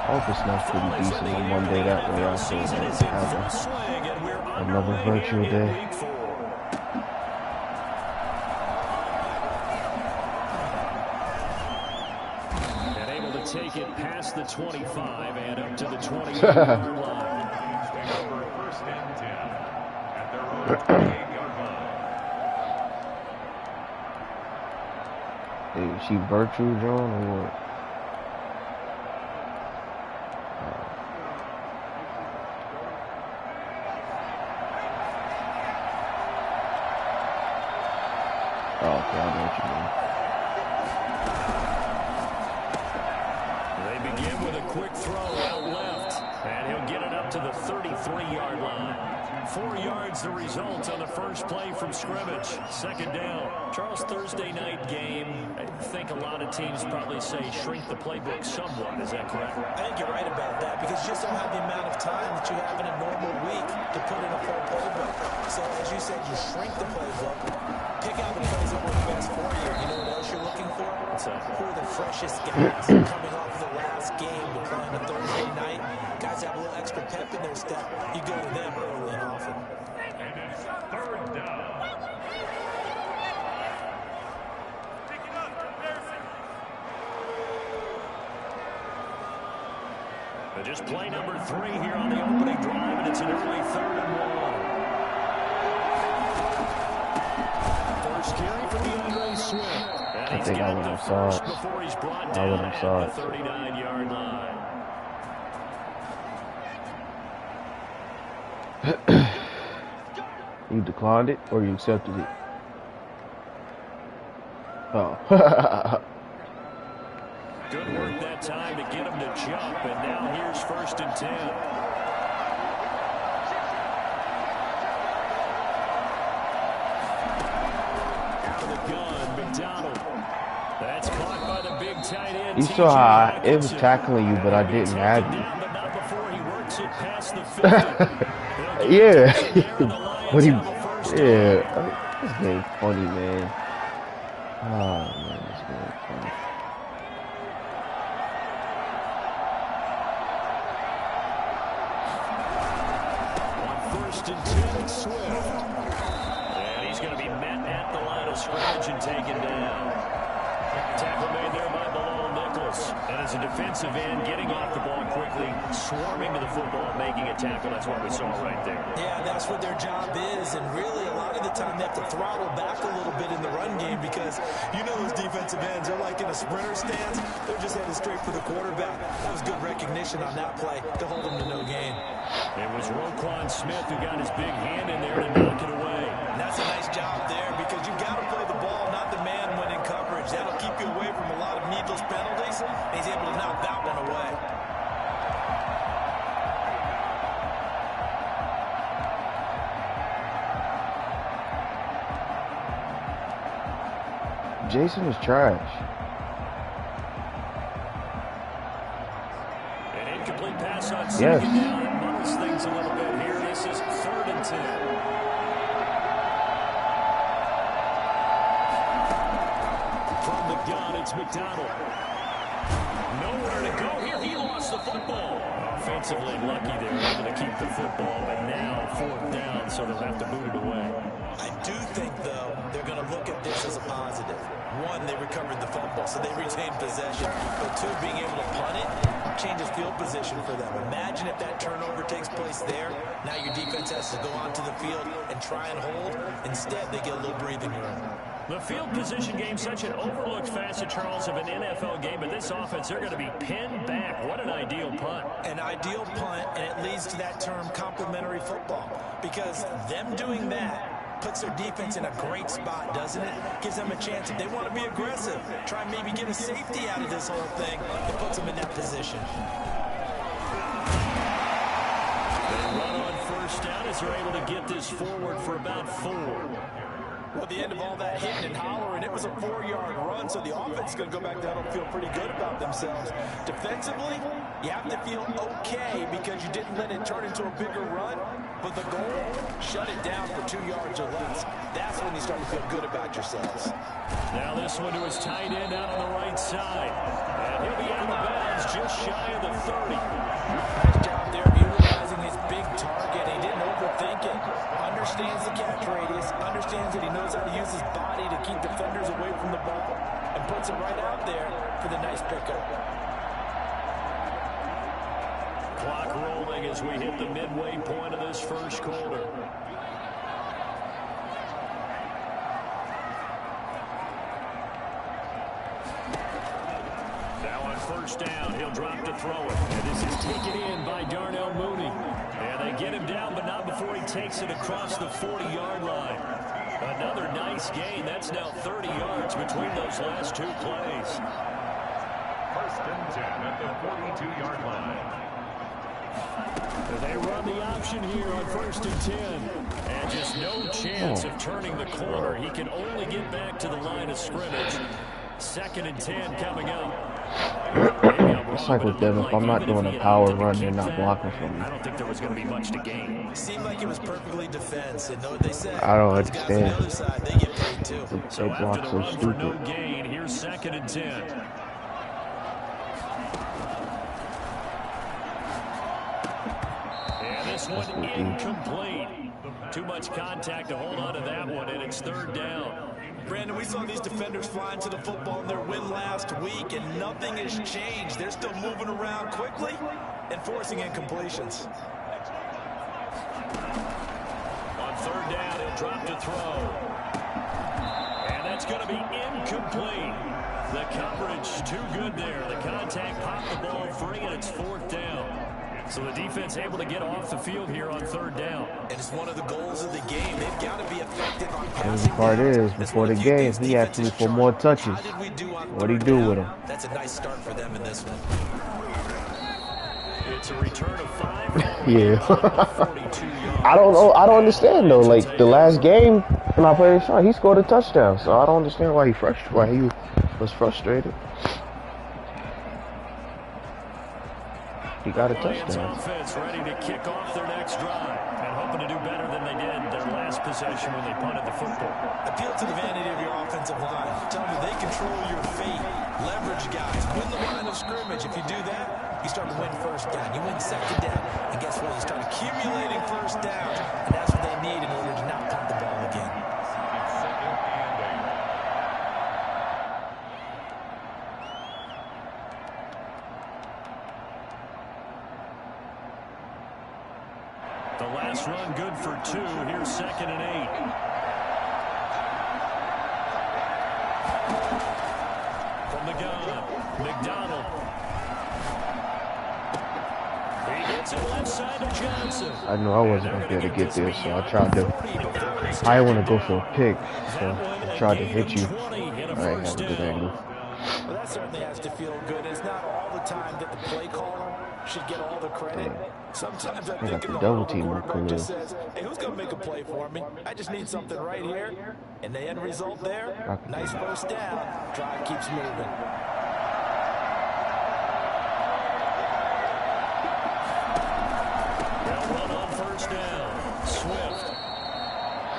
I hope it smells pretty decent on Monday. That way I can have another virtual day. And able to take it past the 25 and up to the 20-yard line. First and 10 at their own 28-yard line. Is she virtual, John, or what? Oh, okay, I know what you mean. They begin with a quick throw out left, and he'll get it up to the 33-yard line. 4 yards the result on the first play from scrimmage. Second down. Charles, Thursday night game, I think a lot of teams probably say shrink the playbook somewhat. Is that correct? I think you're right about that because you just don't have the amount of time that you have in a normal week to put in a full playbook. So as you said, you shrink the playbook. Pick out the plays that work best for you. You know what else you're looking for? Who are the freshest guys coming off the last game to play on a Thursday night? Guys have a little extra pep in their step. You go to them early and often. And it's third down. But just play number 3 here on the opening drive, and it's an early 3rd and 1. First carry for DeAndre Swift. I think I would have saw it. I would have saw it. 39-yard line. You declined it or you accepted it? Oh. Good work that time to get him to jump, and now here's 1st and 10. Out of the gun, McDonald. That's caught by the big tight end. You saw how it was tackling you, but I didn't have you. But not before he works it past the 50. Yeah. What yeah. This game's funny, man. Oh, man, this game's funny. On 1st and 10, Swift. And he's going to be met at the line of scrimmage and taken down. Tackle made there by Nichols. And as a defensive end, getting off the ball quickly, swarming to the football, making a tackle. That's what we saw right there. Yeah, that's what their job is. And really, a lot of the time, they have to throttle back a little bit in the run game because you know those defensive ends are like in a sprinter stance. They're just headed straight for the quarterback. That was good recognition on that play to hold them to no gain. It was Roquan Smith who got his big hand in there to knock it away. And that's a nice job there because you got to play the ball, not the man when in coverage. That'll keep you away from a lot of needless penalties. And he's able to knock that one away. Jason is trash. An incomplete pass on yes. second down. It muddles things a little bit here. This is 3rd and 10. From the gun, it's McDonald. Nowhere to go here. He lost the football. Offensively lucky they were able to keep the football, but now 4th down, so they'll have to boot it away. I do think, though, they're going to look at this as a positive. 1, they recovered the fumble, so they retained possession. But 2, being able to punt it changes field position for them. Imagine if that turnover takes place there. Now your defense has to go onto the field and try and hold. Instead, they get a little breathing room. The field position game, such an overlooked facet, Charles, of an NFL game, but this offense, they're going to be pinned back. What an ideal punt. An ideal punt, and it leads to that term complementary football. Because them doing that puts their defense in a great spot, doesn't it? Gives them a chance, if they want to be aggressive, try and maybe get a safety out of this whole thing. It puts them in that position. They run on 1st down as they're able to get this forward for about 4. Well, at the end of all that hitting and hollering, it was a 4-yard run, so the offense is going to go back down and feel pretty good about themselves. Defensively, you have to feel okay because you didn't let it turn into a bigger run, but the goal, shut it down for 2 yards or less. That's when you start to feel good about yourselves. Now this one to his tight end out on the right side. And he'll be out of bounds just shy of the 30. trailing as we hit the midway point of this first quarter. Now on first down, he'll drop to throw it. And this is taken in by Darnell Mooney. And they get him down, but not before he takes it across the 40-yard line. Another nice gain. That's now 30 yards between those last two plays. First and 10 at the 42-yard line. They run the option here on first and 10. And just no chance of turning the corner. He can only get back to the line of scrimmage. Second and 10 coming up. It's like with them, if I'm not doing a power run, they're not blocking for me. I don't think there was going to be much to gain. It seemed like it was perfectly defense. And know what they said? I don't understand. On the other side, they get paid too. So They block after the so run for no stupid. gain, here's second and 10. And this one incomplete. Too much contact to hold on to that one, and it's third down. Brandon, we saw these defenders flying to the football in their win last week, and nothing has changed. They're still moving around quickly and forcing incompletions. On third down, he'll drop to throw. And that's going to be incomplete. The coverage too good there. The contact popped the ball free, and it's fourth down. So the defense able to get off the field here on third down. And it's one of the goals of the game. They've got to be effective on And passing. the part is, before the game, he asked me for more touches. What'd he do with him? That's a nice start for them in this one. It's a return of 5. Yeah. 42 yards. I don't know. I don't understand though. Like the last game when I played Sean, he scored a touchdown. So I don't understand why he was frustrated. He got a Lions touchdown. offense ready to kick off their next drive and hoping to do better than they did their last possession when they punted the football. Appeal to the vanity of your offensive line. Tell them they control your fate. Leverage guys. Win the line of scrimmage. If you do that, you start to win first down. You win second down. And guess what? You start accumulating first down. And that's what they need in order to not punt the ball again. The last run good for 2. Here's second and 8. From the gun, McDonald. He gets it left side to Johnson. I knew I wasn't gonna be able to get there, so I tried to. I want to go for a pick, so I tried to hit you. I didn't have a good angle. Well, that certainly has to feel good. It's not all the time that the play caller should get all the credit. Sometimes I I think got in the the double huddle, team on quarterback just Khalil. says, hey, who's going to make a play for me? I just need something right here. And the end result there, nice first down. Drive keeps moving. They'll run on first down. Swift.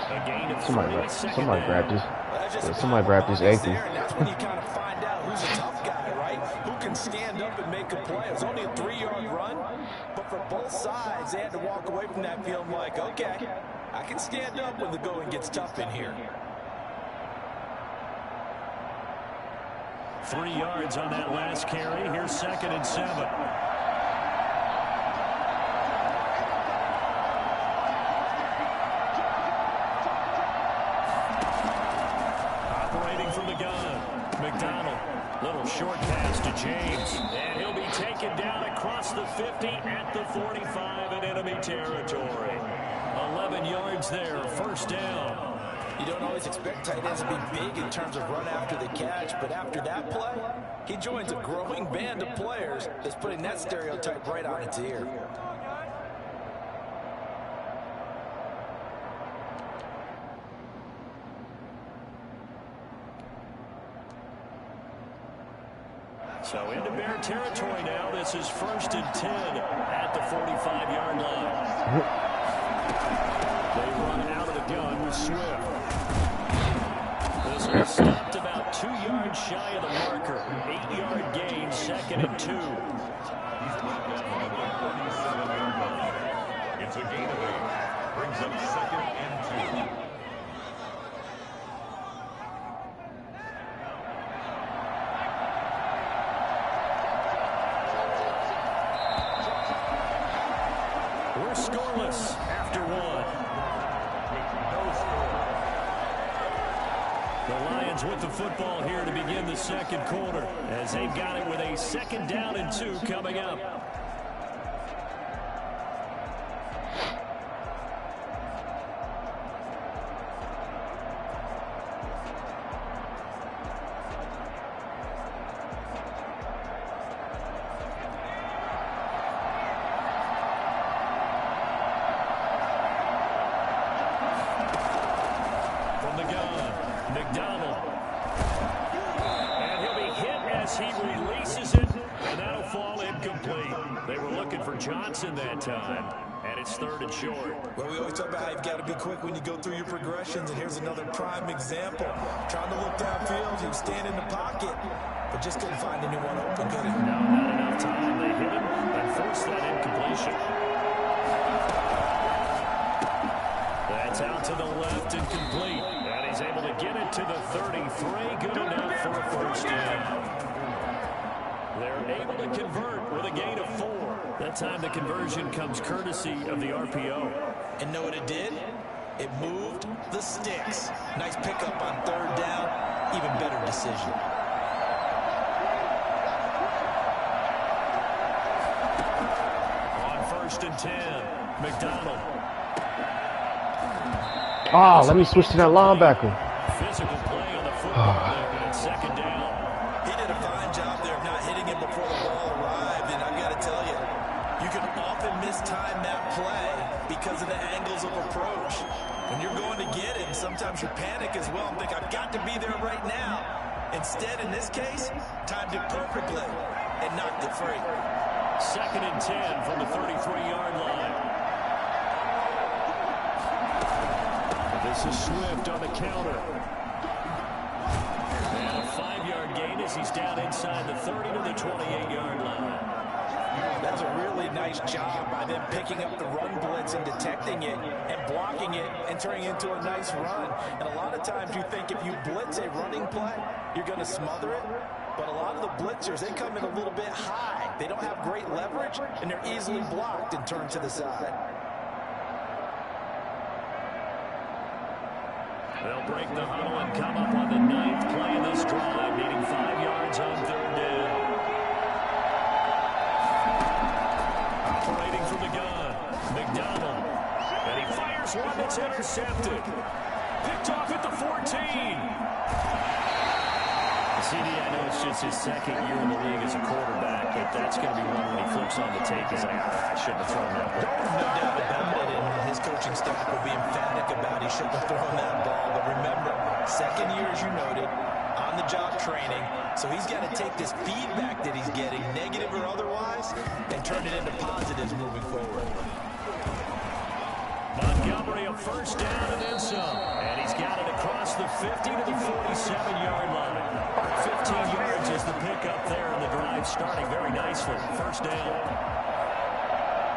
A gain of 3 on second Somebody down. grabbed his. That's just Somebody grabbed his ankle. there, and that's when you kind of find out who's a tough guy, right? Who can stand up and make a play. It was only a 3-yard run, but for both sides, they had to walk away from that feeling like, okay, I can stand up when the going gets tough in here. 3 yards on that last carry. Here's second and 7. Operating from the gun, McDonald. Little short pass to James. And he'll be taken down across the 50 at the 45 in enemy territory. 11 yards there, first down. You don't always expect tight ends to be big in terms of run after the catch, but after that play, he joins a growing band of players that's putting that stereotype right on its ear. So into Bear territory now. This is first and 10 at the 45-yard line. They run out of the gun with Swift. This one stopped about 2 yards shy of the marker. 8-yard gain, second and 2. It's a gain of 8. Brings up second and 2. We're scoreless after one. The Lions with the football here to begin the second quarter as they've got it with a 2nd down and 2 coming up. That time, and it's 3rd and short. Well, we always talk about how you've got to be quick when you go through your progressions, and here's another prime example. Trying to look downfield, he was standing in the pocket, but just couldn't find anyone open, could he? No, not enough time. They hit him and forced that incompletion. That's out to the left and complete, and he's able to get it to the 33. Good enough for a 1st down. They're able to convert with a gain of 4. That time the conversion comes courtesy of the RPO. And know what it did? It moved the sticks. Nice pickup on 3rd down. Even better decision. On 1st and 10, McDonald. Oh, let me switch to that linebacker. Physical play on the football there, and it's 2nd down. He did a fine job there of not hitting him before the ball arrived. And I've got to tell you, you can often mistime that play because of the angles of approach. When you're going to get him, sometimes you panic as well and think, I've got to be there right now. Instead, in this case, timed it perfectly and knocked it free. 2nd and 10 from the 33-yard line. This is Swift on the counter. And a 5-yard gain as he's down inside the 30 to the 28-yard line. That's a really nice job by them picking up the run blitz and detecting it and blocking it and turning it into a nice run. And a lot of times you think if you blitz a running play, you're going to smother it. But a lot of the blitzers, they come in a little bit high. They don't have great leverage, and they're easily blocked and turned to the side. They'll break the huddle and come up on the 9th play of this drive, needing 5 yards on 3rd down. Operating from the gun, McDonald. And he fires one that's intercepted. Picked off at the 14. CD, I know it's just his 2nd year in the league as a quarterback, but that's going to be one when he flips on the tape. He's like, I shouldn't have thrown that ball. No doubt about it, and his coaching staff will be emphatic about he shouldn't have thrown that ball. But remember, 2nd year, as you noted, on-the-job training, so he's got to take this feedback that he's getting, negative or otherwise, and turn it into positives moving forward. Montgomery a 1st down and then some. And he's got it across the 50 to the 47-yard line. 15 yards is the pickup there, and the drive starting very nicely. 1st down.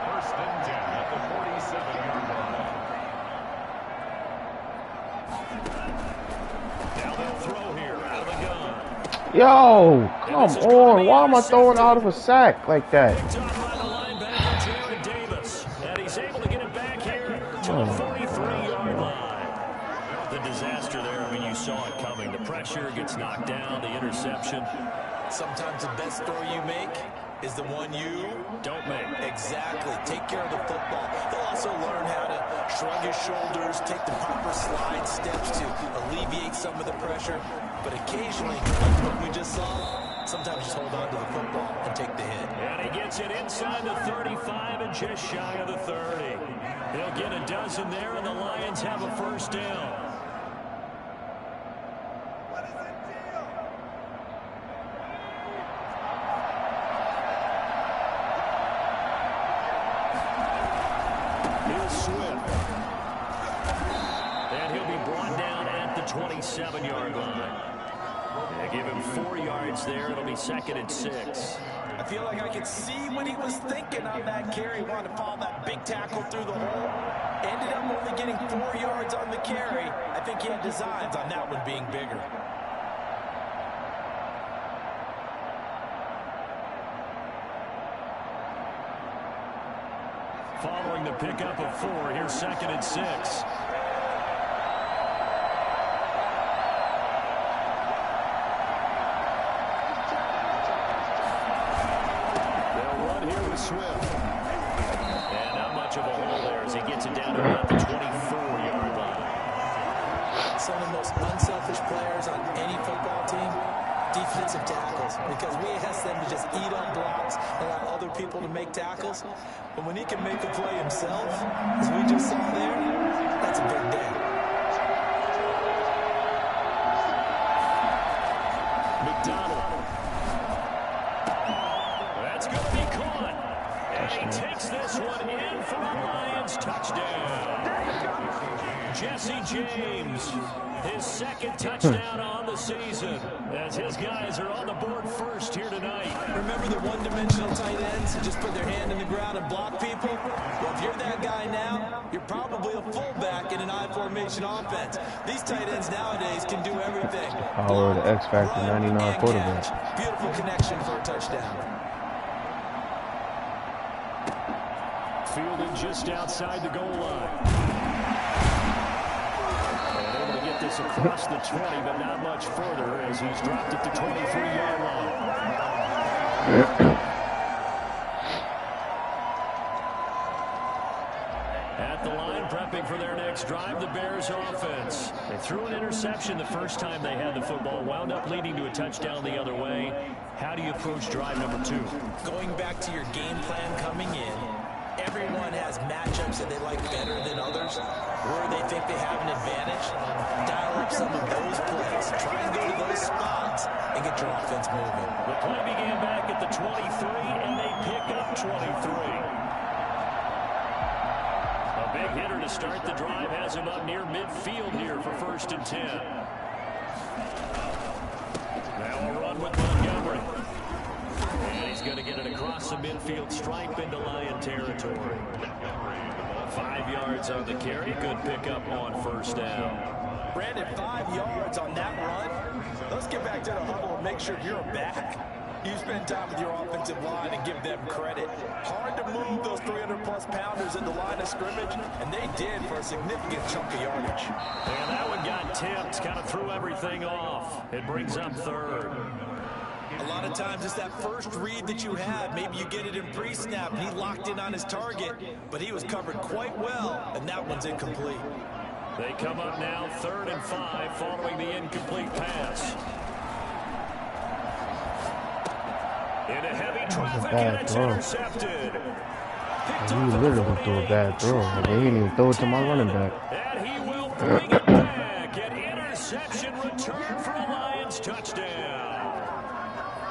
1st and 10 at the 47-yard line. Now they'll throw here out of the gun. Yo, come on. Why am I throwing out of a sack like that? Picked off by the linebacker, Jared Davis. And he's able to get it back here to the 43-yard line. The disaster there, I mean, you saw it coming. The pressure gets knocked down, the interception. Sometimes the best throw you make is the one you don't make. Exactly. Take care of the football. He'll also learn how to shrug his shoulders, take the proper slide steps to alleviate some of the pressure. But occasionally, like what we just saw, sometimes just hold on to the football and take the hit. And he gets it inside the 35 and just shy of the 30. He'll get a dozen there, and the Lions have a 1st down. Swift. And he'll be brought down at the 27-yard line. They give him 4 yards there. It'll be 2nd and 6. I feel like I could see what he was thinking on that carry. He wanted to follow that big tackle through the hole. Ended up only getting 4 yards on the carry. I think he had designs on that one being bigger. following the pickup of 4. Here's 2nd and 6. Swift. And not much of a hole there as he gets it down to about the 24-yard line. Some of the most unselfish players on any football team, defensive tackles, because we ask them to just eat up blocks, allow other people to make tackles. But when he can make a play himself, as we just saw there, that's a big day. McDonald. That's going to be caught. And he takes this one in for a Lions touchdown. Jesse James, his 2nd touchdown on the season, as his guys are on the board first here tonight. Remember the one-dimensional tight ends who just put their hand in the ground and block people? Well, if you're that guy now, you're probably a fullback in an I-formation offense. These tight ends nowadays can do everything. Power of the X Factor 99 quarterback. Beautiful connection for a touchdown. Fielded just outside the goal line. And able to get this across the 20, but not much further as he's dropped it to 23-yard line. At the line, prepping for their next drive, the Bears offense. They threw an interception the first time they had the football, wound up leading to a touchdown the other way. How do you approach drive number 2? Going back to your game plan coming in, everyone has matchups that they like better than others, where they think they have an advantage. Dial up some of those plays. Try and go to those spots and get your offense moving. The play began back at the 23, and they pick up 23. A big hitter to start the drive has him up near midfield here for 1st and 10. Now a run with Montgomery. And he's going to get it across the midfield stripe into Lion territory. 5 yards on the carry. Good pickup on 1st down. Brandon, 5 yards on that run. Let's get back to the huddle and make sure you're back. You spend time with your offensive line and give them credit. Hard to move those 300-plus pounders in the line of scrimmage, and they did for a significant chunk of yardage. And that one got tipped, kind of threw everything off. It brings up 3rd. A lot of times it's that first read that you have. Maybe you get it in pre-snap, and he locked in on his target, but he was covered quite well, and that one's incomplete. They come up now 3rd and 5 following the incomplete pass. Into heavy traffic, and it's intercepted. He literally threw a bad throw. Like, he didn't even throw it to my running back. And he will bring it back. An interception return for a Lions touchdown.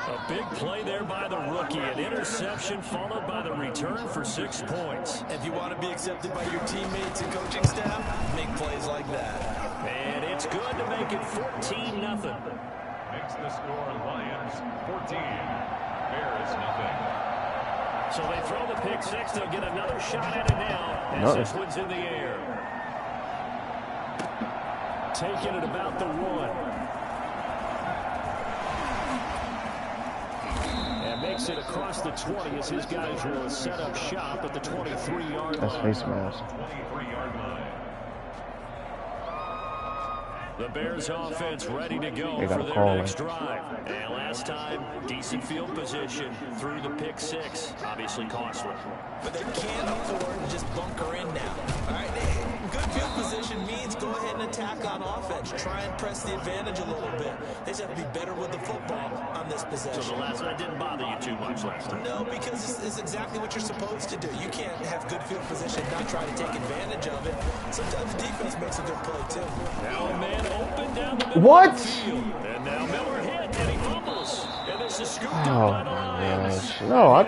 A big play there by the rookie. An interception followed by the return for 6 points. If you want to be accepted by your teammates and coaching staff, make plays like that. And it's good to make it 14-0. Makes the score Lions 14. Bears nothing. So they throw the pick 6. They'll get another shot at it now as this one's in the air. Taking it about the 1. And makes it across the 20 as his guys will set up shop at the 23-yard line. That's face mask. 23-yard line. The Bears offense ready to go for their next drive. And last time, decent field position through the pick 6. Obviously costly. But they can't afford to just bunker in now. All right, good field position means go ahead and attack on offense. Try and press the advantage a little bit. They just have to be better with the football on this possession. So the last one didn't bother you too much last time? No, because it's exactly what you're supposed to do. You can't have good field position and not try to take advantage of it. Sometimes the defense makes a good play, too. Now a man open down the middle What? of the field. And now Miller hit, and he fumbles. And this is scooped up Oh by the my Lions. gosh. No, I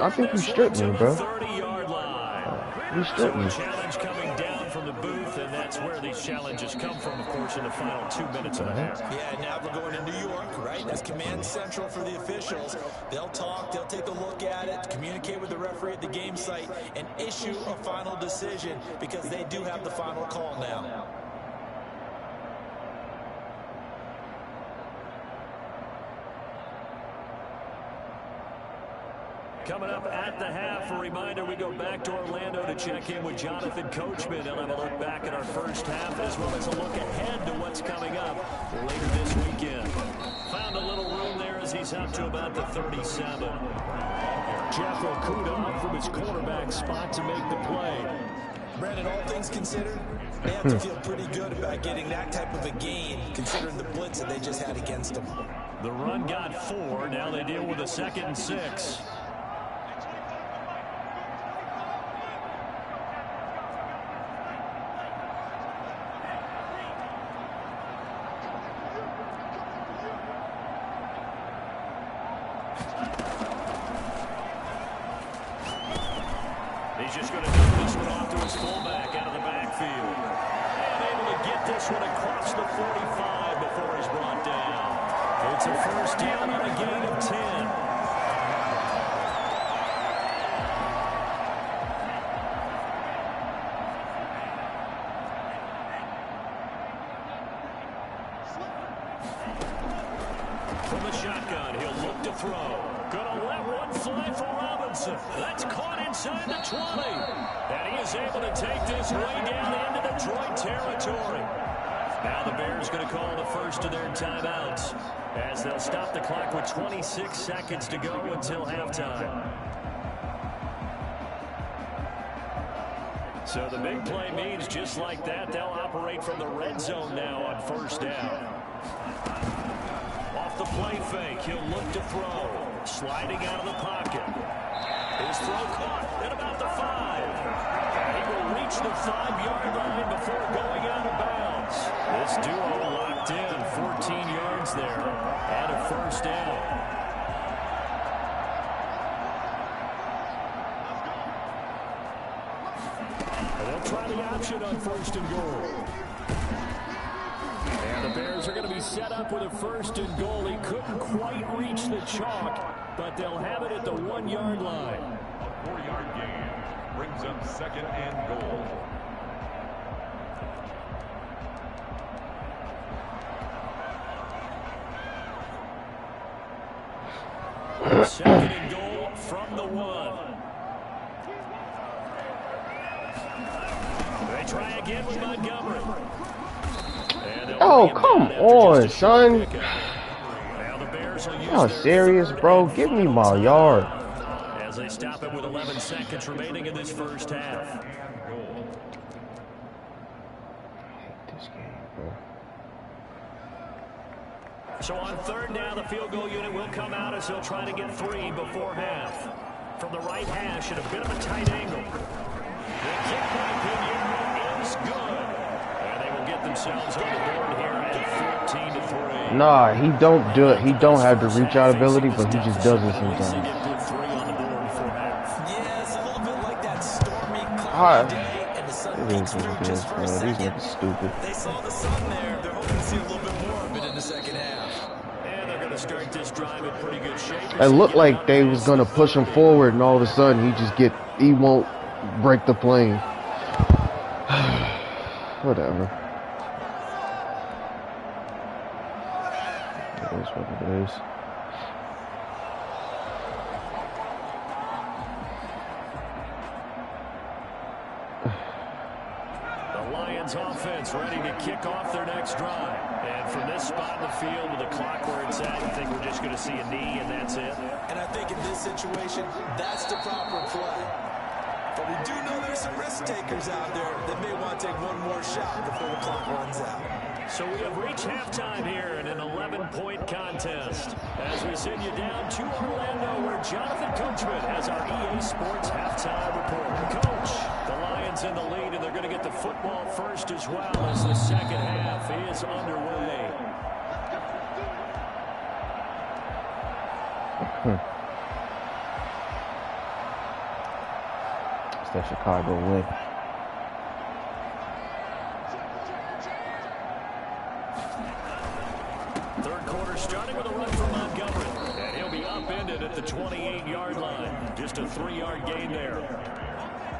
think you stripped me, bro. 30-yard line. You stripped me. Challenge coming down from the booth, and that's where these challenges come from, of course, in the final 2 minutes and a half. Yeah, now we're going to New York, right? That's command central for the officials. They'll talk, they'll take a look at it, communicate with the referee at the game site, and issue a final decision because they do have the final call now. Coming up at the half, a reminder, we go back to Orlando to check in with Jonathan Coachman. He'll have a look back at our first half as well as a look ahead to what's coming up later this weekend. Found a little room there as he's up to about the 37. Jeff Okuda up from his quarterback spot to make the play. Brandon, all things considered, they have to feel pretty good about getting that type of a gain, considering the blitz that they just had against them. The run got 4. Now they deal with a 2nd and 6. He's just going to dump this one off to his fullback out of the backfield. And able to get this one across the 45 before he's brought down. It's a first down on a gain of 10. From the shotgun, he'll look to throw. Gonna let one fly for Robinson. That's caught inside the 20. And he is able to take this way down into Detroit territory. Now the Bears going to call the first of their timeouts as they'll stop the clock with 26 seconds to go until halftime. So the big play means just like that, they'll operate from the red zone now on first down. Off the play fake, he'll look to throw. Sliding out of the pocket. His throw caught at about the 5. He will reach the 5-yard line before going out of bounds. This duo locked in, 14 yards there, and a first down. And they'll try the option on 1st and goal. And the Bears are going to be set up with a 1st and goal. He couldn't quite reach the chalk, but they'll have it at the 1-yard line. A 4-yard gain brings up 2nd and goal. Second and goal from the 1. They try again with Montgomery. Oh, come on, son. Oh, serious, bro? Give me my yard. As they stop it with 11 seconds remaining in this first half. I hate this game, bro. So on 3rd now, the field goal unit will come out as he'll try to get 3 before half. From the right hash at a bit of a tight angle. The kick by Pinheiro is good. And they will get themselves on the board here at 14-3. Nah, he don't do it. He don't have the reach out ability, but he just does it sometimes. Yeah, it's a little bit like that stormy, Alright. cloudy day, and the sun It peeks is through what it is, just for bro. a These second. niggas stupid. They saw the sun there. They're hoping to see a little bit more of it in the second half. And they're going to start this drive in pretty good shape. It looked like they was gonna push him forward, and all of a sudden he won't break the plane. Whatever. It is what it is. The Lions offense ready to kick off their next drive. And from this spot in the field with the clock where it's at, I think we're just going to see a knee and that's it. And I think in this situation, that's the proper play. But we do know there's some risk takers out there that may want to take one more shot before the clock runs out. So we have reached halftime here in an 11-point contest. As we send you down to Orlando, where Jonathan Coachman has our EA Sports halftime report. Coach, the Lions in the lead, and they're going to get the football first as well as the second half is underway. It's that Chicago win. Third quarter starting with a run from Montgomery. And he'll be upended at the 28-yard line. Just a 3-yard gain there.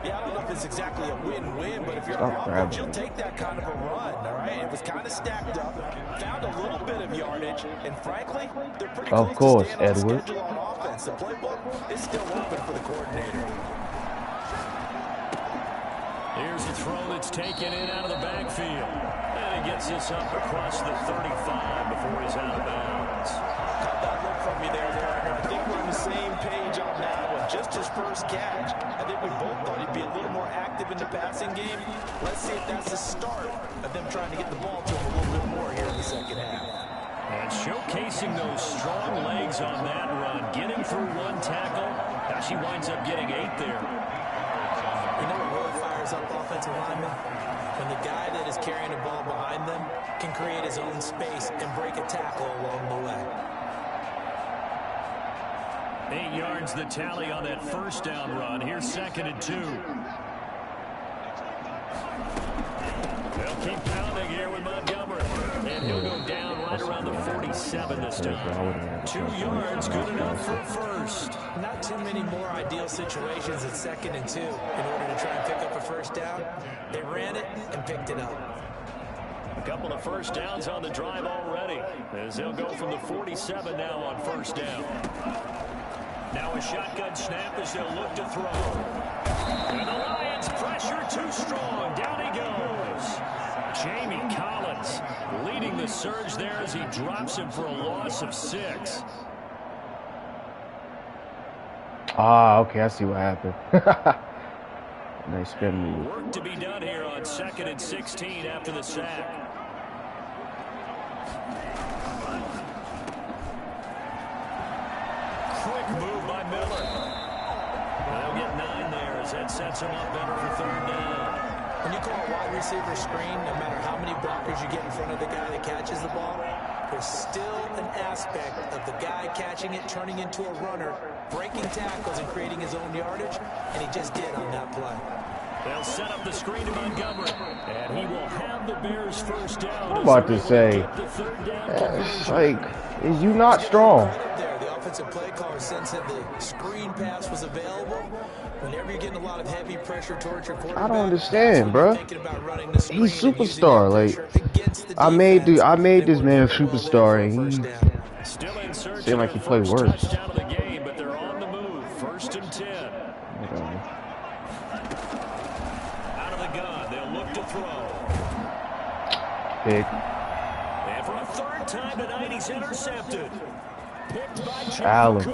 Yeah, I don't know it's exactly a win-win, but if you're Stop Broncos, grabbing you'll me. take that kind of a run, all right? It was kind of stacked up, found a little bit of yardage, and frankly, they're pretty Of close to course, staying on Edward. schedule on offense. The playbook is still open for the coordinator. Here's a throw that's taken in out of the backfield. And he gets this up across the 35 before he's out of bounds. Caught that look from me there, Warner. I think we're on the same page on that one. Just his first catch. I think we both thought he'd be a little more active in the passing game. Let's see if that's the start of them trying to get the ball to him a little bit more here in the second half. And showcasing those strong legs on that run. Getting through one tackle. Now she winds up getting 8 there. You know what really fires up offensive linemen? When the guy that is carrying the ball behind them can create his own space and break a tackle along the way. 8 yards the tally on that first down run. Here's 2nd and 2. They'll keep pounding here with Montgomery. And he'll go down right around the 47 this time. 2 yards, good enough for a first. Not too many more ideal situations at 2nd and 2 in order to try and pick up a first down. They ran it and picked it up. A couple of first downs on the drive already, as they'll go from the 47 now on first down. Now a shotgun snap as they'll look to throw. And the Lions pressure too strong. Down he goes. Jamie Collins leading the surge there as he drops him for a loss of 6. Ah, okay, I see what happened. Nice spin move. Work to be done here on 2nd and 16 after the sack. Quick move by Miller. They'll get 9 there as that sets him up better for 3rd down. When you call a wide receiver screen, no matter how many blockers you get in front of the guy that catches the ball, there's still an aspect of the guy catching it, turning into a runner, breaking tackles and creating his own yardage, and he just did on that play. They'll set up the screen to Montgomery, and he will have the Bears first down. I'm about to say, like, is you not strong? The offensive play caller sense that the screen pass was available. Whenever you're getting a lot of heavy pressure towards your quarterback, I don't understand, bro. He's superstar. Like, I made this man a superstar, and he seemed like he played worse. Out of the game, but they're on the move. 1st and 10. Out of the gun, they'll look to throw. Big. And for a 3rd time tonight, he's intercepted. Picked by Allen.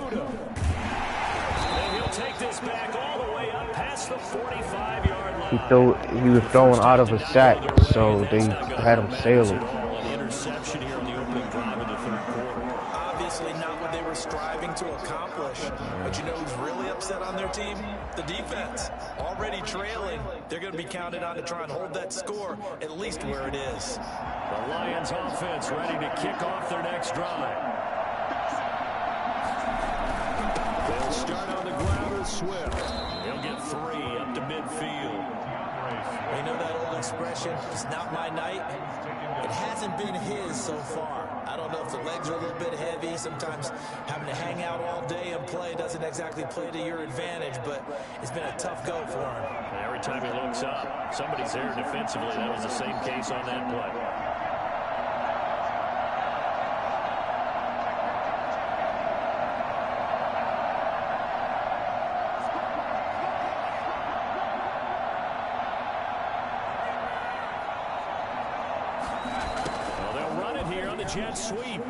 And he'll take this back all the way up past the 45-yard line. He was thrown out of a sack, so they had him sail it. An interception here on the opening drive of the 3rd quarter. Obviously not what they were striving to accomplish. But you know who's really upset on their team? The defense. Already trailing. They're going to be counted on to try and hold that score at least where it is. The Lions offense ready to kick off their next drive. They'll start on the ground with Swift. He'll get 3 up to midfield. You know that old expression, it's not my night? It hasn't been his so far. I don't know if the legs are a little bit heavy. Sometimes having to hang out all day and play doesn't exactly play to your advantage, but it's been a tough go for him. And every time he looks up, somebody's there defensively. That was the same case on that play. Jet sweep.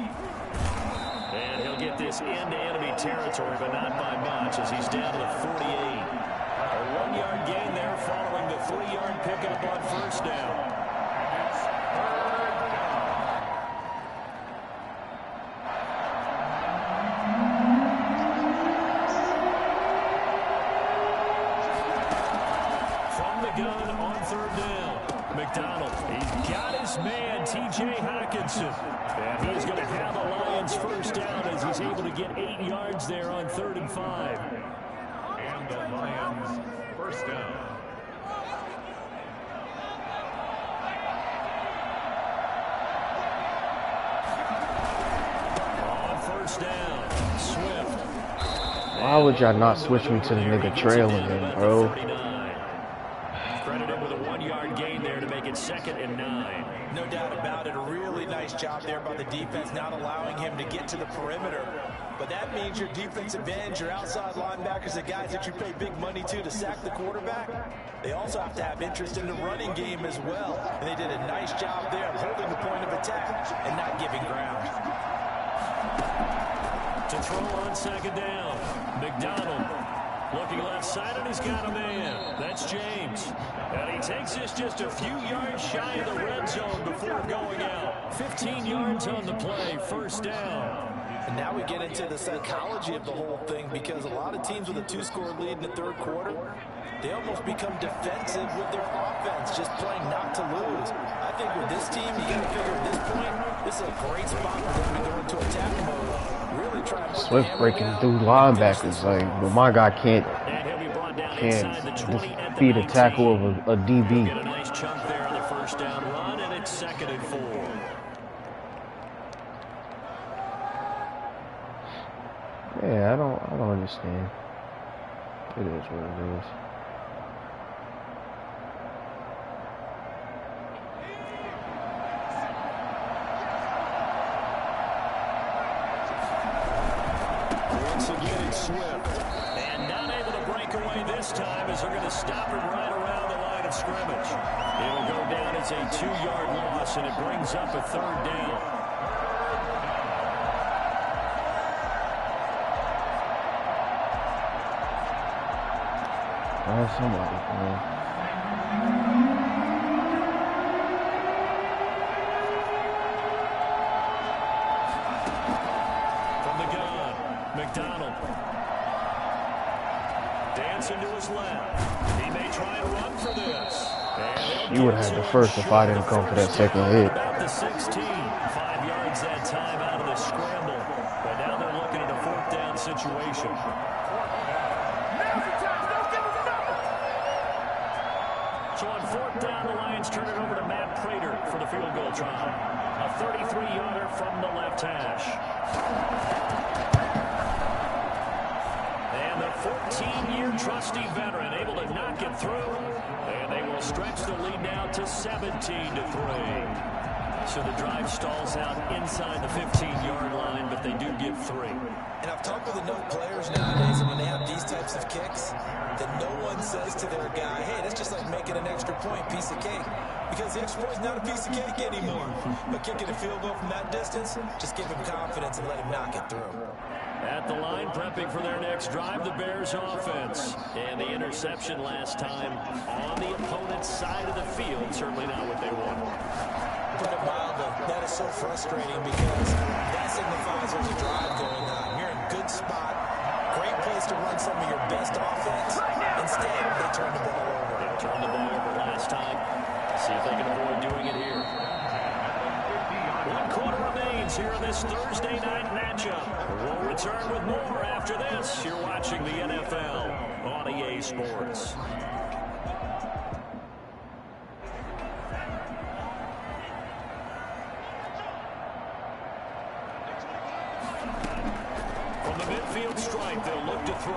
And he'll get this into enemy territory, but not by much as he's down to the 48. A 1-yard gain there following the 3-yard pickup on first down. From the gun on 3rd down. McDonald, he's got his man, T.J. Hockenson. And he's going to have a Lions first down as he's able to get 8 yards there on 3rd and 5. And the Lions first down. On first down, Swift. Why would y'all not switch me to the nigga trailing him, bro? 2nd and 9. No doubt about it. A really nice job there by the defense, not allowing him to get to the perimeter. But that means your defensive ends, your outside linebackers, the guys that you pay big money to sack the quarterback, they also have to have interest in the running game as well. And they did a nice job there of holding the point of attack and not giving ground. To throw on 2nd down, McDonald looking left side, and he's got a man. That's James. And he takes this just a few yards shy of the red zone before going out. 15 yards on the play, 1st down. And now we get into the psychology of the whole thing, because a lot of teams with a 2-score lead in the 3rd quarter, they almost become defensive with their offense, just playing not to lose. I think with this team, you got to figure at this point, this is a great spot for them to go into attack mode. Really try to Swift breaking through linebackers, like, but my guy can't defeat a tackle of a DB. Get a nice chunk there on the 1st down run, and it's 2nd and 4. Yeah, I don't understand. It is what it is. Once again, it's Swift. And not able to break away this time, as they're going to stop him right around the line of scrimmage. It'll go down as a 2-yard loss, and it brings up a 3rd down. Somebody, man. From the gun, McDonald. Dancing to his left. He may try and run for this. You would have had the first if I didn't come for that 2nd hit. About the 16. 5 yards that time out of the scramble. But now they're looking at a 4th down situation. So on 4th down, the Lions turn it over to Matt Prater for the field goal try. A 33-yarder from the left hash. And the 14-year trusty veteran able to knock it through. And they will stretch the lead now to 17-3. So the drive stalls out inside the 15-yard line, but they do get 3. And I've talked with enough players nowadays, and when they have these types of kicks, that no one says to their guy, hey, that's just like making an extra point, piece of cake. Because the extra point is not a piece of cake anymore. But kicking a field goal from that distance, just give him confidence and let him knock it through. At the line, prepping for their next drive, the Bears offense. And the interception last time on the opponent's side of the field, certainly not what they wanted. Put it mildly, that is so frustrating, because that signifies there's a drive going on. You're in a good spot, great place to run some of your best offense. Instead, they turn the ball over. They turned the ball over last time. See if they can avoid doing it here. 1 quarter remains here in this Thursday night matchup. We'll return with more after this. You're watching the NFL on EA Sports. From the midfield stripe, they'll look to throw.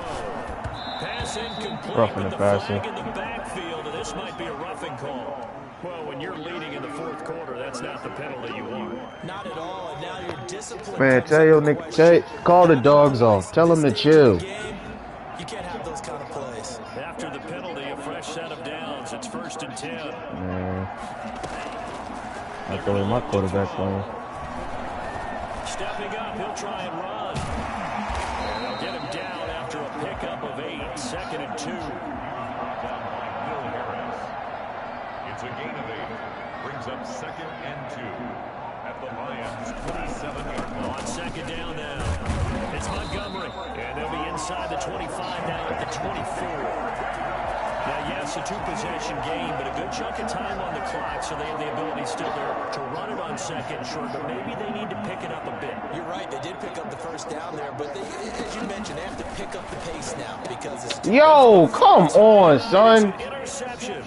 Pass incomplete with the flag in the backfield, and this might be a roughing call. Well, when you're leading in the 4th quarter, that's not the penalty you want. Not at all, and now you're disciplined. Man, tell your nigga, call the dogs off. Tell them to chill. You can't have those kind of plays. After the penalty, a fresh set of downs. It's 1st and 10. Man, that's the way my quarterback playing. Stepping up, he'll try and run. And they'll get him down after a pickup of 8. 2nd and 2. It's a gain of 8. Brings up 2nd and 2 at the Lions' 27-yard line. On 2nd down now, it's Montgomery, and they'll be inside the 25 now at the 24. Now, yes, a 2-possession game, but a good chunk of time on the clock, so they have the ability still there to run it on 2nd short, but maybe they need to pick it up a bit. You're right, they did pick up the 1st down there, but they, as you mentioned, they have to pick up the pace now, because it's... Yo, come on, son. Interception.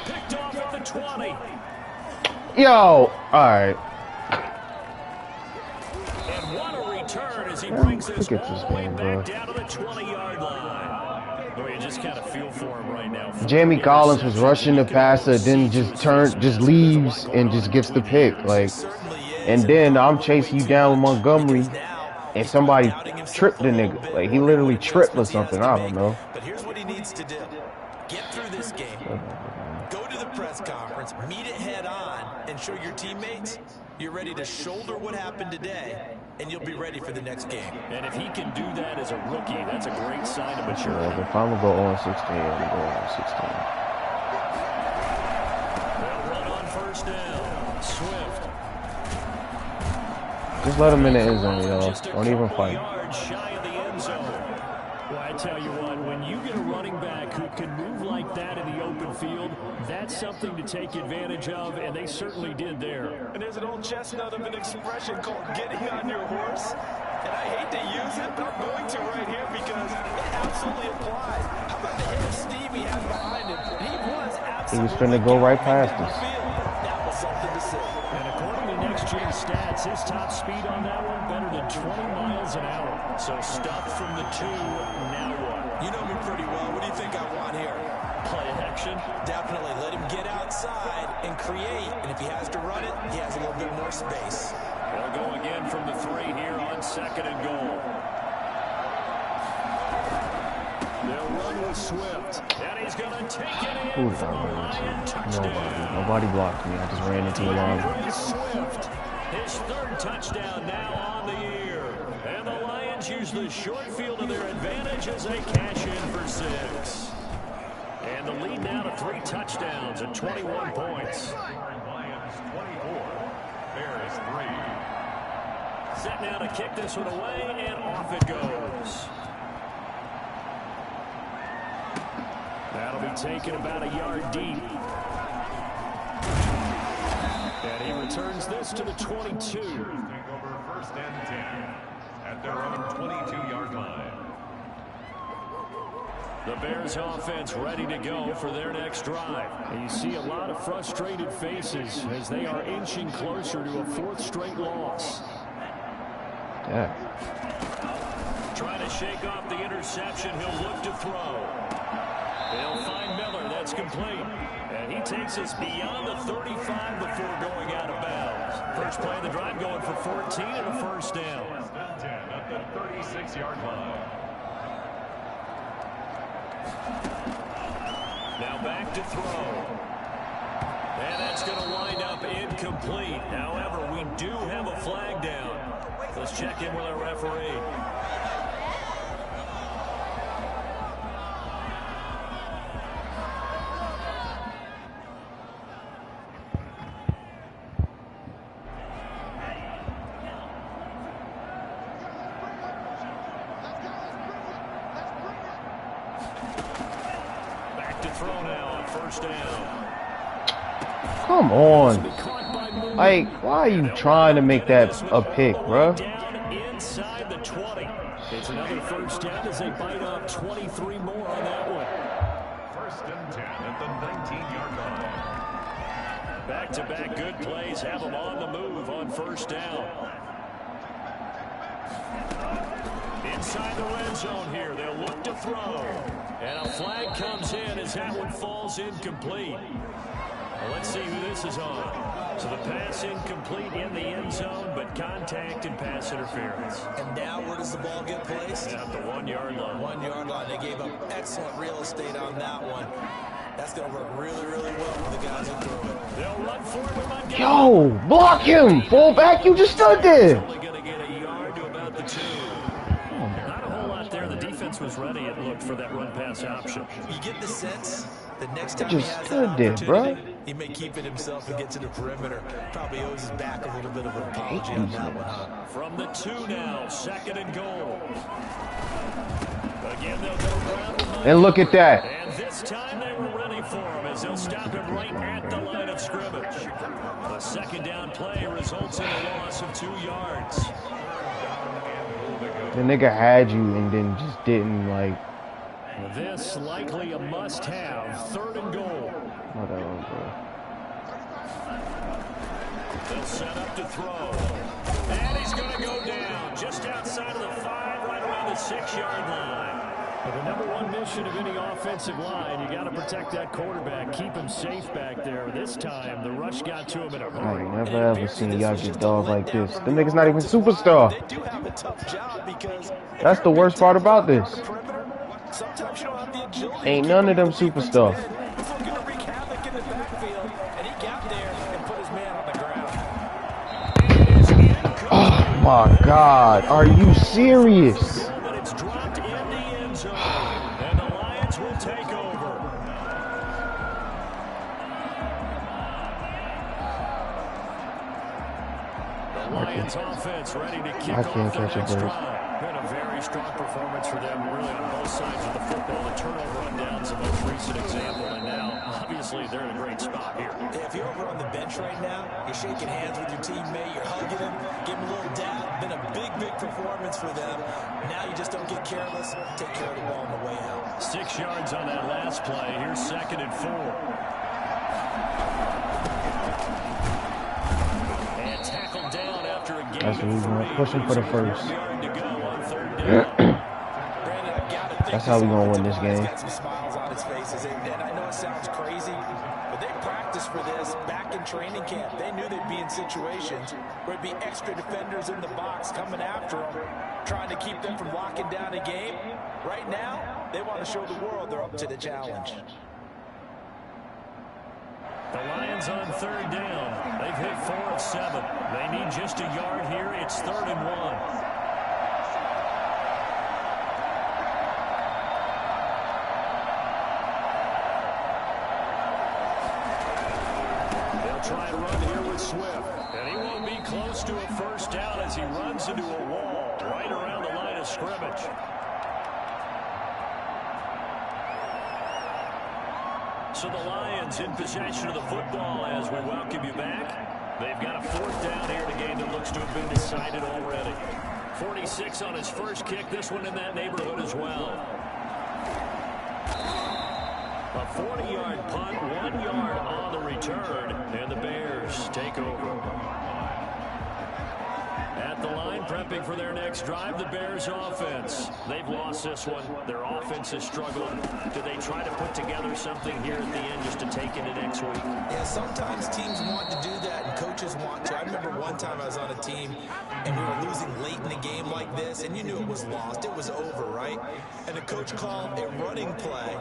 Picked off at the 20. Yo, all right. And what a return as he brings this Look at all this the way man, back bro. down to the 20-yard line. Well, you just kind of feel for him right now. Jamie Collins was rushing the passer, then just leaves and just gets the pick. Like, and then I'm chasing you down with Montgomery, and somebody tripped the nigga. Like, he literally tripped or something. I don't know. But here's what he needs to do. Get through this game. Go to the press conference, meet it head on, and show your teammates you're ready to shoulder what happened today, and you'll be ready for the next game. And if he can do that as a rookie, that's a great sign of maturity. If I'm going to go on 16, I'm going to go on 16. They'll run on first down. Swift. Just let him in the end zone, y'all. Don't even fight. Shy of the end zone. Well, I tell you what, when you get a running back who can move like that in the open field, that's something to take advantage of, and they certainly did there. And there's an old chestnut of an expression called getting on your horse. And I hate to use it, but I'm going to right here because it absolutely applies. How about the hit of steam he had behind him? He was absolutely... He was finna go right past us. That was something to see. And according to next gen stats, his top speed on that one better than 20 miles an hour. So stop from the 2, now what? You know me pretty well. What do you think I want here? Play action? Definitely. Let him get outside and create. And if he has to run it, he has a little bit more space. They'll go again from the 3 here on 2nd and goal. They'll run with Swift. And he's going to take it in for the Lion touchdown. Nobody blocked me. I just ran into the line. Swift, his 3rd touchdown now on the year. And the Lions use the short field to their advantage as they cash in for 6. And the lead now to 3 touchdowns and 21 points. Lions 24, Bears 3. Set now to kick this one away, and off it goes. That'll be taken about a yard deep. And he returns this to the 22. Take over 1st and 10 at their own 22-yard line. The Bears offense ready to go for their next drive. And you see a lot of frustrated faces as they are inching closer to a 4th straight loss. Yeah. Trying to shake off the interception. He'll look to throw. They'll find Miller. That's complete. And he takes us beyond the 35 before going out of bounds. First play of the drive going for 14 and a 1st down. 1st and 10 at the 36-yard line. Now back to throw. And that's going to wind up incomplete. However, we do have a flag down. Let's check in with our referee. Back to throw now on 1st down. Come on. Like, why are you trying to make that a pick, bro? Down inside the 20. It's another 1st down as they bite off 23 more on that one. 1st and 10 at the 19-yard line. Back-to-back good plays have them on the move on 1st down. Inside the red zone here, they'll look to throw. And a flag comes in as that one falls incomplete. Well, let's see who this is on. So the pass incomplete in the end zone, but contact and pass interference. And now where does the ball get placed? At the 1-yard line. 1-yard line. They gave up excellent real estate on that one. That's going to work really, really well for the guys who threw it. They'll run forward with Montgomery. Yo, block him. Fullback, you just stood there. Only going to get a yard to about the 2. Not a whole lot there. The defense was ready, it looked, for that run-pass option. You get the sense that next time He he just has stood that there, opportunity, bro. he may keep it himself and get to the perimeter. Probably owes his back a little bit of an apology on that one, huh? From the 2 now, 2nd and goal. Again, they'll go around. And look at that. And this time they were ready for him as they'll stop him right at the line of scrimmage. A 2nd down play results in a loss of 2 yards. The nigga had you and then just didn't, like. This likely a must-have. 3rd and goal. Whatever, bro. They'll set up to throw. And he's going to go down just outside of the 5, right around the 6-yard line. Well, the number one mission of any offensive line, you got to protect that quarterback, keep him safe back there. This time, the rush got to him in a I hurry. ain't never ever seen y'all get dogged like this. Them niggas not even superstar. They do have a tough job because if That's you're the a big worst part time about blocker on this. the perimeter, sometimes you don't have the agility Ain't to keep none up of them with the defensive superstar. end. He's looking to wreak havoc in the backfield, and he got there and put his man on the ground. Oh my God. Are you serious? But it's dropped in the end zone, and the Lions will take over. The Lions offense ready to kick I off can't the catch a next break. drive. Been a very strong performance for them, really, on both sides of the football. The turnover on downs, the most recent example, and now, obviously, they're in a great spot here. If you're over on the bench right now, you're shaking hands with your teammate, you're hugging him, giving him a little dab. Been a big, big performance for them. Now you just don't get careless. Take care of the ball on the way out. 6 yards on that last play. Here's 2nd and 4. And tackled down after a gain That's what we of 3. want. Pushing for the first. Yard to go on 3rd down. Brandon, I gotta think That's how we gonna win offensive this line's game. got some smiles on his faces, and I know it sounds crazy, but they practiced for this back in training camp. They knew they'd be in situations where it'd be extra defenders in the box coming after them, trying to keep them from locking down a game. Right now, they want to show the world they're up to the challenge. The Lions on 3rd down. They've hit 4 of 7. They need just a yard here. It's 3rd and 1. Try to run here with Swift, and he won't be close to a first down as he runs into a wall right around the line of scrimmage. So the Lions in possession of the football as we welcome you back. They've got a 4th down here in a game that looks to have been decided already. 46 on his first kick, this one in that neighborhood as well. A 40-yard punt, 1 yard on the return, and the Bears take over. At the line, prepping for their next drive, the Bears offense. They've lost this one. Their offense has struggled. Do they try to put together something here at the end just to take into next week? Yeah, sometimes teams want to do that, and coaches want to. I remember one time I was on a team, and we were losing late in a game like this, and you knew it was lost. It was over, right? And the coach called a running play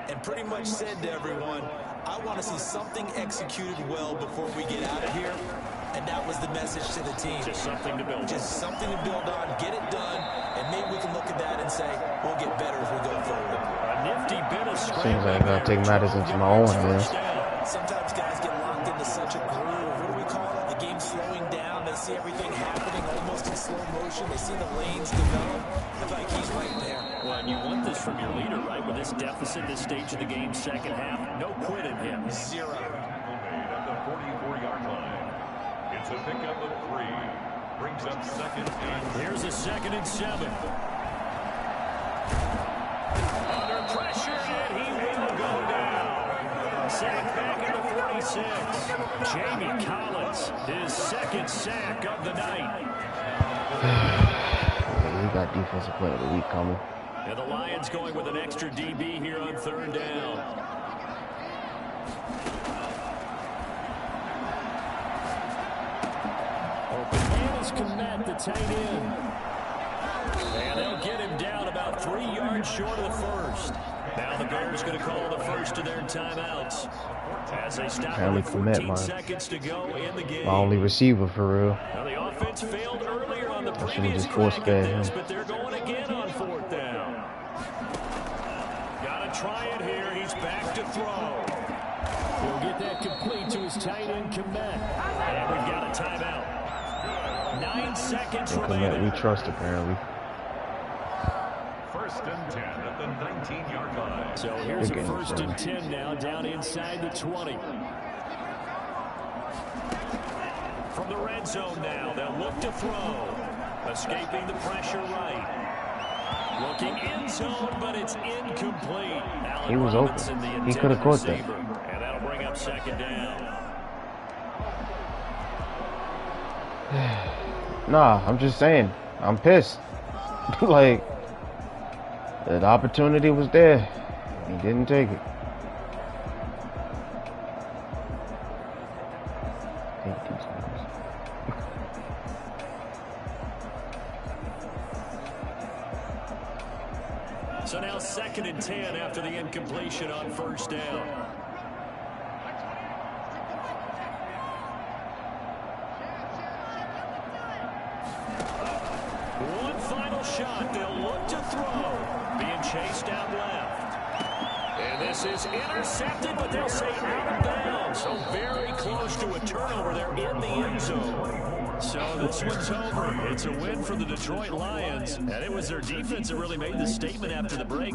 and pretty much said to everyone, I want to see something executed well before we get out of here. And that was the message to the team. Just something to build on. Just something to build on, get it done, and maybe we can look at that and say, we'll get better as we go forward. A nifty bit of Seems like I gotta take matters into my own hands. Sometimes guys get locked into such a groove. What do we call it? The game's slowing down. They see everything happening almost in slow motion. They see the lanes develop. I feel like he's right there. Well, and you want this from your leader, right? With this deficit, this stage of the game, second half, no quit in him. 0. Made at the 44-yard line. It's a pickup of 3. Brings up 2nd and... Here's a 2nd and 7. Under pressure, and he will go down. Sack back at the 46. Jamie Collins, his 2nd sack of the night. We got defensive player of the week coming. And the Lions going with an extra DB here on 3rd down. Open man is Komet, the tight end. And they'll get him down about 3 yards short of the first. Now the Bears going to call the first of their timeouts as they stop with 14 seconds to go in the game. My only receiver for real. Now the offense failed earlier on the I should have previous just force crack at fed this, him. but they're going again on 4th down. Got to try it here. He's back to throw. He'll get that complete to his tight end, Komet. And we've got a timeout. 9 seconds remaining. We trust apparently. 1st and 10 at the 19-yard line. So here's a 1st and 10 now, down inside the 20. From the red zone now, they'll look to throw. Escaping the pressure right. Looking in zone, but it's incomplete. Allen He was Robinson, open. He could have caught that. And that'll bring up 2nd down. Nah, I'm just saying. I'm pissed. Like, The opportunity was there. He didn't take it. Hate these niggas. So now 2nd and 10 after the incompletion on 1st down. One final shot. They'll look to throw. Being chased out left. And this is intercepted, but they'll say out of bounds. So very close to a turnover there in the end zone. So this one's over. It's a win for the Detroit Lions, and it was their defense that really made the statement after the break.